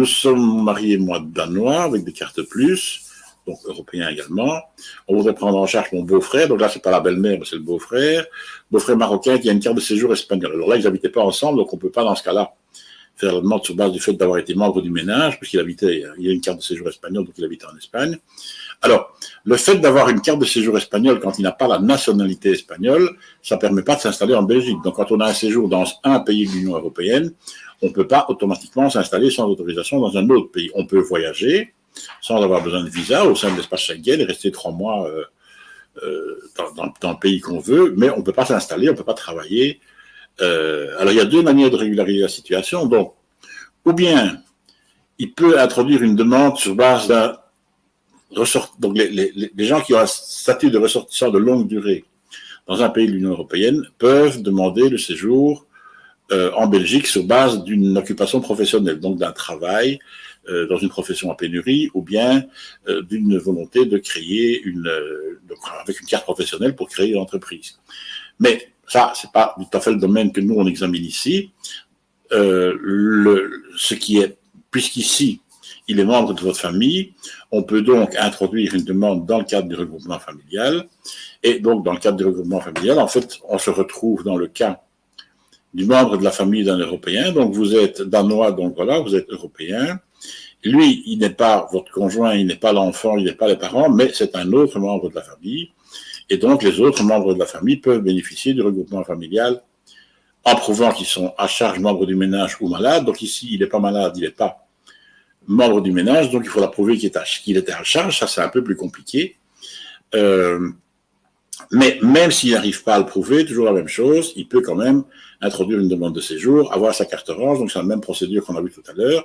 nous sommes mariés, moi, danois, avec des cartes plus, donc européens également. On voudrait prendre en charge mon beau-frère, donc là, c'est pas la belle-mère, mais c'est le beau-frère marocain qui a une carte de séjour espagnole. Alors là, ils n'habitaient pas ensemble, donc on peut pas, dans ce cas-là, faire la demande sur base du fait d'avoir été membre du ménage, puisqu'il habitait, il a une carte de séjour espagnole, donc il habitait en Espagne. Alors, le fait d'avoir une carte de séjour espagnole quand il n'a pas la nationalité espagnole, ça ne permet pas de s'installer en Belgique. Donc, quand on a un séjour dans un pays de l'Union européenne, on ne peut pas automatiquement s'installer sans autorisation dans un autre pays. On peut voyager sans avoir besoin de visa au sein de l'espace Schengen et rester 3 mois dans le pays qu'on veut, mais on ne peut pas s'installer, on ne peut pas travailler. Alors, il y a 2 manières de régulariser la situation. Donc, ou bien, il peut introduire une demande sur base d'un donc les gens qui ont un statut de ressortissant de longue durée dans un pays de l'Union européenne peuvent demander le séjour en Belgique sur base d'une occupation professionnelle, donc d'un travail dans une profession en pénurie, ou bien d'une volonté de créer avec une carte professionnelle pour créer une entreprise. Mais ça, c'est pas tout à fait le domaine que nous on examine ici. Ce qui est, puisqu'ici il est membre de votre famille, on peut donc introduire une demande dans le cadre du regroupement familial. Et donc, dans le cadre du regroupement familial, en fait, on se retrouve dans le cas du membre de la famille d'un Européen. Donc, vous êtes danois, donc voilà, vous êtes Européen. Lui, il n'est pas votre conjoint, il n'est pas l'enfant, il n'est pas les parents, mais c'est un autre membre de la famille. Et donc, les autres membres de la famille peuvent bénéficier du regroupement familial en prouvant qu'ils sont à charge membres du ménage ou malades. Donc, ici, il n'est pas malade, il n'est pas membre du ménage, donc il faudra prouver qu'il était à charge, ça c'est un peu plus compliqué. Mais même s'il n'arrive pas à le prouver, toujours la même chose, il peut quand même introduire une demande de séjour, avoir sa carte orange, donc c'est la même procédure qu'on a vue tout à l'heure.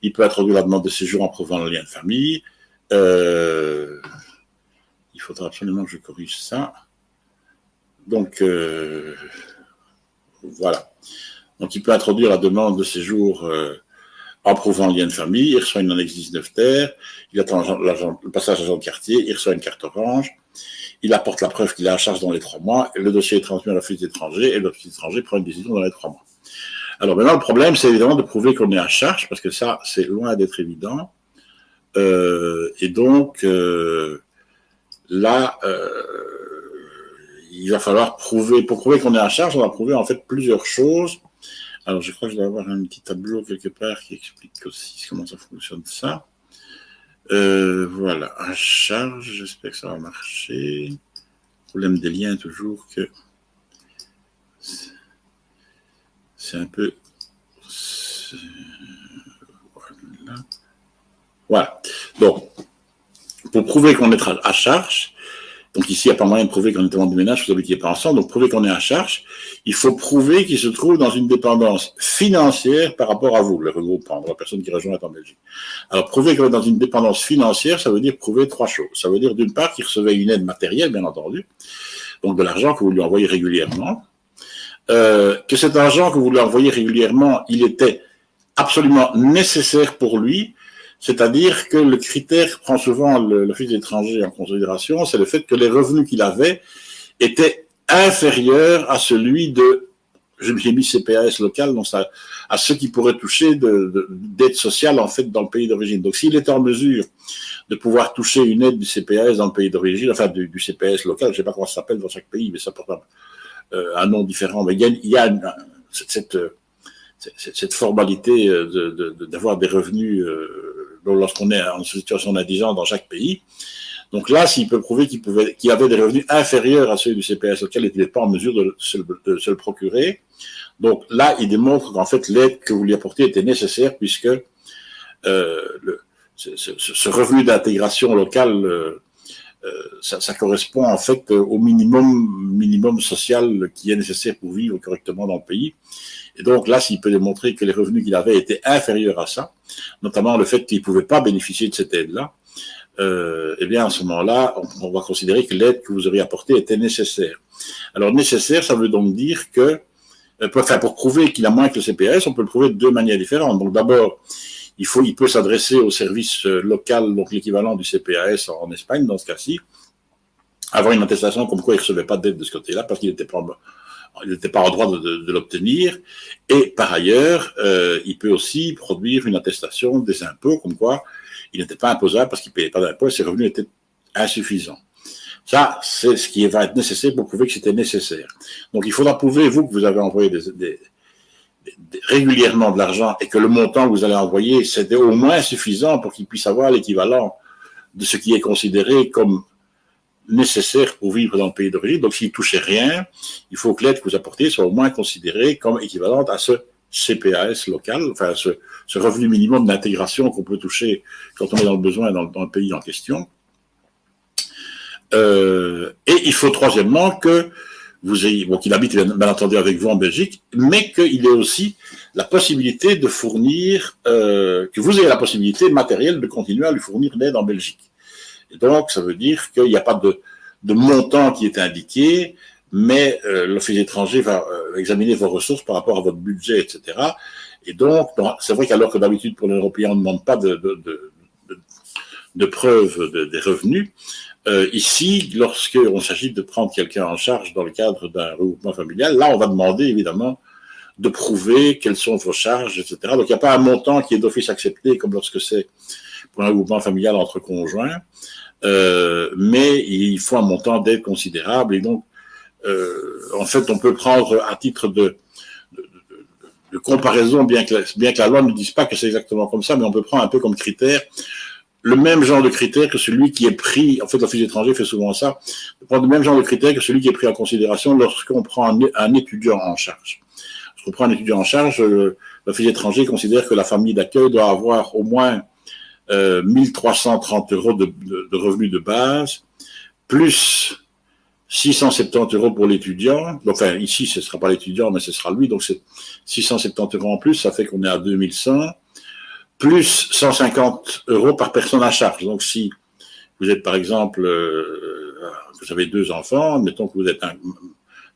Il peut introduire la demande de séjour en prouvant le lien de famille. Il faudra absolument que je corrige ça. Donc, voilà. Donc il peut introduire la demande de séjour en prouvant le lien de famille, il reçoit une annexe 19 terre, il attend le passage agent de quartier, il reçoit une carte orange, il apporte la preuve qu'il est à charge dans les 3 mois, et le dossier est transmis à l'office étranger, et l'office étranger prend une décision dans les 3 mois. Alors maintenant, le problème, c'est évidemment de prouver qu'on est à charge, parce que ça, c'est loin d'être évident. Et donc, là, il va falloir prouver, pour prouver qu'on est à charge, on va prouver en fait plusieurs choses. Alors, je crois que je dois avoir un petit tableau quelque part qui explique aussi comment ça fonctionne ça. Voilà, à charge, j'espère que ça va marcher. Problème des liens, toujours que c'est un peu... Voilà. Donc, pour prouver qu'on est à charge, donc ici, il n'y a pas moyen de prouver qu'on est membre du ménage, vous n'habitiez pas ensemble, donc prouver qu'on est à charge, il faut prouver qu'il se trouve dans une dépendance financière par rapport à vous, le regroupement, la personne qui rejoint est en Belgique. Alors, prouver qu'on est dans une dépendance financière, ça veut dire prouver 3 choses. Ça veut dire, d'une part, qu'il recevait une aide matérielle, bien entendu, donc de l'argent que vous lui envoyez régulièrement, que cet argent que vous lui envoyez régulièrement, il était absolument nécessaire pour lui. C'est-à-dire que le critère prend souvent l'Office étranger en considération, c'est le fait que les revenus qu'il avait étaient inférieurs à celui de, j'ai mis CPAS local, donc ça, à ceux qui pourraient toucher d'aide sociale en fait dans le pays d'origine. Donc s'il est en mesure de pouvoir toucher une aide du CPAS dans le pays d'origine, enfin du CPAS local, je ne sais pas comment ça s'appelle dans chaque pays, mais ça porte un nom différent. Mais il y a cette formalité d'avoir des revenus lorsqu'on est en situation d'indigence dans chaque pays. Donc là, s'il peut prouver qu'il avait des revenus inférieurs à ceux du CPS auquel il n'était pas en mesure de se le procurer, donc là, il démontre qu'en fait, l'aide que vous lui apportez était nécessaire puisque ce revenu d'intégration locale, ça correspond en fait au minimum social qui est nécessaire pour vivre correctement dans le pays. Et donc là, s'il peut démontrer que les revenus qu'il avait étaient inférieurs à ça, notamment le fait qu'il ne pouvait pas bénéficier de cette aide-là, eh bien à ce moment-là, on va considérer que l'aide que vous auriez apportée était nécessaire. Alors nécessaire, ça veut donc dire que, pour prouver qu'il a moins que le CPS, on peut le prouver de 2 manières différentes. Donc d'abord, il peut s'adresser au service local, donc l'équivalent du CPAS en Espagne, dans ce cas-ci, avoir une attestation comme quoi il ne recevait pas d'aide de ce côté-là, parce qu'il n'était pas il n'était pas en droit de l'obtenir. Et par ailleurs, il peut aussi produire une attestation des impôts, comme quoi il n'était pas imposable parce qu'il ne payait pas d'impôts et ses revenus étaient insuffisants. Ça, c'est ce qui va être nécessaire pour prouver que c'était nécessaire. Donc, il faudra prouver, vous, que vous avez envoyé régulièrement de l'argent et que le montant que vous allez envoyer, c'était au moins suffisant pour qu'il puisse avoir l'équivalent de ce qui est considéré comme nécessaire pour vivre dans le pays d'origine. Donc, s'il ne touchait rien, il faut que l'aide que vous apportez soit au moins considérée comme équivalente à ce CPAS local, enfin ce revenu minimum d'intégration qu'on peut toucher quand on est dans le besoin dans le pays en question. Et il faut troisièmement que vous ayez, qu'il habite bien entendu avec vous en Belgique, mais qu'il ait aussi la possibilité de fournir, que vous ayez la possibilité matérielle de continuer à lui fournir l'aide en Belgique. Et donc, ça veut dire qu'il n'y a pas de montant qui est indiqué, mais l'Office étranger va examiner vos ressources par rapport à votre budget, etc. Et donc, c'est vrai qu'alors que d'habitude pour les Européens, on ne demande pas de preuve des revenus, ici, lorsqu'on s'agit de prendre quelqu'un en charge dans le cadre d'un regroupement familial, là, on va demander évidemment de prouver quelles sont vos charges, etc. Donc, il n'y a pas un montant qui est d'office accepté comme lorsque c'est pour un regroupement familial entre conjoints, mais il faut un montant d'aide considérable. Et donc, en fait, on peut prendre à titre de comparaison, bien que la loi ne dise pas que c'est exactement comme ça, mais on peut prendre un peu comme critère le même genre de critère que celui qui est pris, en fait l'Office étranger fait souvent ça, de prendre le même genre de critère que celui qui est pris en considération lorsqu'on prend un étudiant en charge. Lorsqu'on prend un étudiant en charge, l'Office étranger considère que la famille d'accueil doit avoir au moins 1330 € de revenus de base, plus 670 € pour l'étudiant. Enfin, ici, ce ne sera pas l'étudiant, mais ce sera lui, donc c'est 670 € en plus, ça fait qu'on est à 2100. Plus 150 € par personne à charge. Donc, si vous êtes, par exemple, vous avez 2 enfants, mettons que vous êtes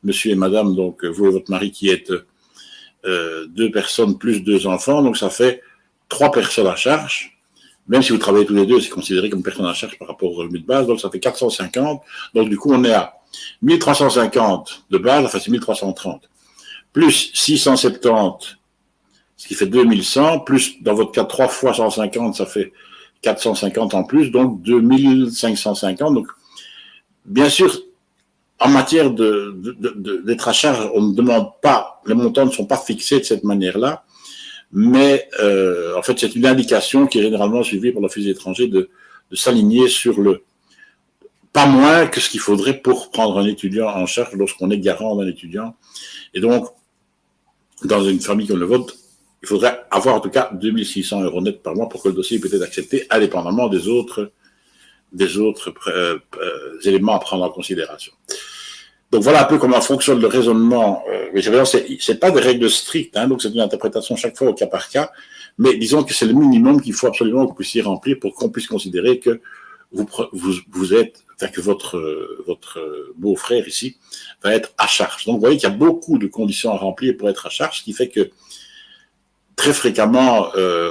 monsieur et madame, donc vous et votre mari qui êtes 2 personnes plus 2 enfants, donc ça fait 3 personnes à charge. Même si vous travaillez tous les deux, c'est considéré comme personne à charge par rapport au revenu de base, donc ça fait 450. Donc, du coup, on est à 1350 de base, enfin c'est 1330. Plus 670, ce qui fait 2100, plus, dans votre cas, 3 fois 150, ça fait 450 en plus, donc 2550. Donc, bien sûr, en matière d'être à charge, on ne demande pas, les montants ne sont pas fixés de cette manière-là, mais en fait, c'est une indication qui est généralement suivie par l'Office étranger de s'aligner sur pas moins que ce qu'il faudrait pour prendre un étudiant en charge lorsqu'on est garant d'un étudiant. Et donc, dans une famille comme le vôtre, il faudrait avoir en tout cas 2600 € net par mois pour que le dossier puisse être accepté, indépendamment des autres éléments à prendre en considération. Donc voilà un peu comment fonctionne le raisonnement. Mais c'est pas des règles strictes, hein, donc c'est une interprétation chaque fois au cas par cas. Mais disons que c'est le minimum qu'il faut absolument que vous puissiez remplir pour qu'on puisse considérer que vous êtes, enfin que votre beau-frère ici va être à charge. Donc vous voyez qu'il y a beaucoup de conditions à remplir pour être à charge, ce qui fait que très fréquemment,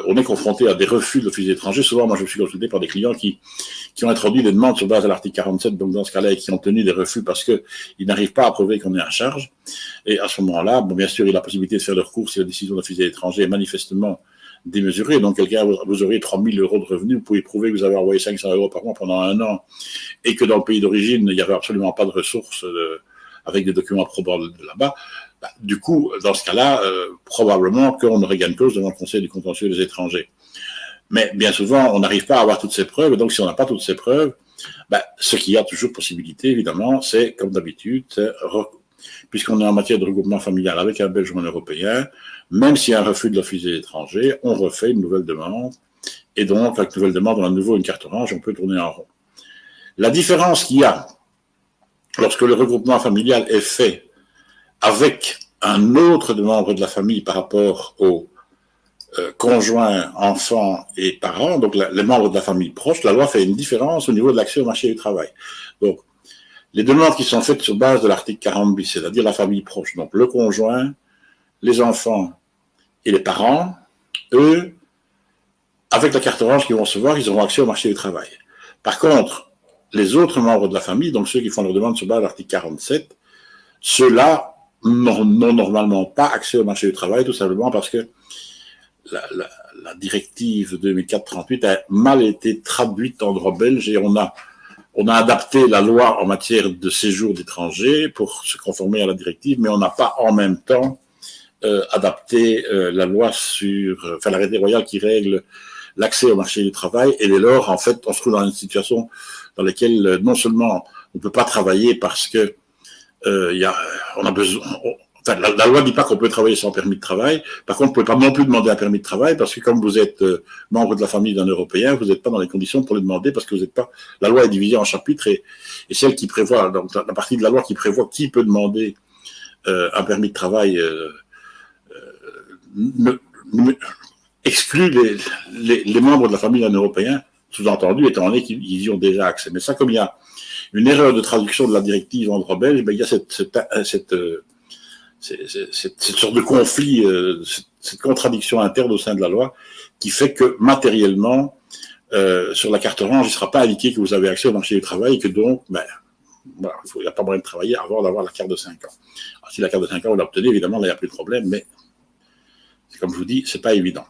on est confronté à des refus de l'Office étranger. Souvent, moi, je me suis consulté par des clients qui ont introduit des demandes sur base de l'article 47, donc dans ce cas-là, et qui ont tenu des refus parce qu'ils n'arrivent pas à prouver qu'on est en charge. Et à ce moment-là, bon, bien sûr, il a la possibilité de faire le recours si la décision de l'Office étranger est manifestement démesurée. Donc, quelqu'un, vous aurez 3000 € de revenus, vous pouvez prouver que vous avez envoyé 500 € par mois pendant 1 an, et que dans le pays d'origine, il n'y avait absolument pas de ressources avec des documents probables de là-bas. Du coup, dans ce cas-là, probablement qu'on aurait gain de cause devant le Conseil du contentieux des étrangers. Mais bien souvent, on n'arrive pas à avoir toutes ces preuves, et donc si on n'a pas toutes ces preuves, ce qu'il y a toujours possibilité, évidemment, c'est, comme d'habitude, puisqu'on est en matière de regroupement familial avec un Belge ou un Européen, même s'il y a un refus de l'Office des étrangers, on refait une nouvelle demande, et donc, avec une nouvelle demande, on a de nouveau une carte orange, on peut tourner en rond. La différence qu'il y a lorsque le regroupement familial est fait avec un autre membre de la famille par rapport aux conjoints, enfants et parents, donc les membres de la famille proche, la loi fait une différence au niveau de l'accès au marché du travail. Donc, les demandes qui sont faites sur base de l'article 40 bis, c'est-à-dire la famille proche, donc le conjoint, les enfants et les parents, eux, avec la carte orange qu'ils vont recevoir, ils auront accès au marché du travail. Par contre, les autres membres de la famille, donc ceux qui font leur demande sur base de l'article 47, ceux-là non normalement pas accès au marché du travail, tout simplement parce que la directive 2004-38 a mal été traduite en droit belge et on a adapté la loi en matière de séjour d'étrangers pour se conformer à la directive, mais on n'a pas en même temps adapté la loi sur, l'arrêté royal qui règle l'accès au marché du travail. Et dès lors, en fait, on se trouve dans une situation dans laquelle non seulement on ne peut pas travailler parce que on a besoin. La loi ne dit pas qu'on peut travailler sans permis de travail. Par contre, vous ne pouvez pas non plus demander un permis de travail parce que comme vous êtes membre de la famille d'un Européen, vous n'êtes pas dans les conditions pour le demander parce que vous n'êtes pas. La loi est divisée en chapitres et celle qui prévoit, donc la partie de la loi qui prévoit qui peut demander un permis de travail exclut les membres de la famille d'un Européen, sous-entendu étant donné qu'ils y ont déjà accès. Mais ça, comme il y a une erreur de traduction de la directive en droit belge, il y a cette sorte de conflit, cette contradiction interne au sein de la loi qui fait que matériellement, sur la carte orange, il ne sera pas indiqué que vous avez accès au marché du travail et que donc, voilà, il n'y a pas moyen de travailler avant d'avoir la carte de 5 ans. Alors, si la carte de 5 ans, vous l'obtenez, évidemment, là, il n'y a plus de problème, mais comme je vous dis, ce n'est pas évident.